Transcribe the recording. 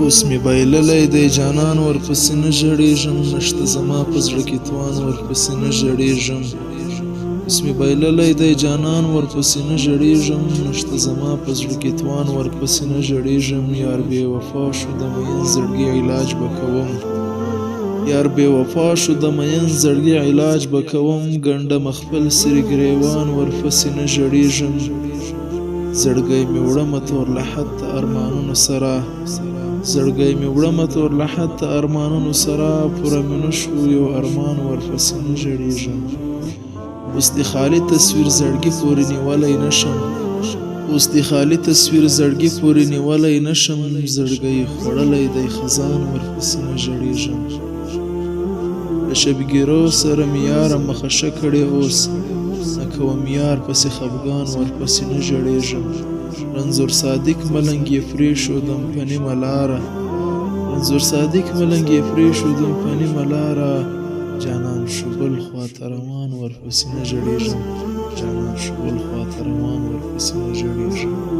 اوس مې بایللی دی جانان ورپسې نه ژړېږم نشته زما په زړه کې توان ورپسې نه ژړېږم اوس مې بایللی دی جانان ورپسې نه ژړېږم نشته زما په زړه کې توان ورپسې نه ژړېږم یار بې وفا شو د مین زړګي علاج به کوم یار بې وفا شو د مین زړګي علاج به کوم ګنډم خپل سرې ګریوان ورپسې نه ژړېږم زړګی مې وړمه تور لحد ته ارمانونو سره زړګی مې وړمه تور لحد ته ارمانونو سره پوره مې نه شو یو ارمان ورپسې نه ژړېږم اوس د خالي تصویر زړګي پورې نیولی نشم اوس د خالي تصویر زړګي پورې نیولی نشم زړګی خوړلی دی خزان ورپسې نه ژړېږم له شبګیرو سره مې یاره مخه ښه کړې اوس نه کوم یار پسې خفګان ورپسې نه ژړېږم رنځور صادق ملنګ یې پرېښودم په نیمه لاره رنځور صادق ملنګ یې پرېښودم په نیمه لاره جانان شو بل خواته روان ورپسې نه ژړېږم جانان شو بل خواته روان ورپسې نه ژړېږم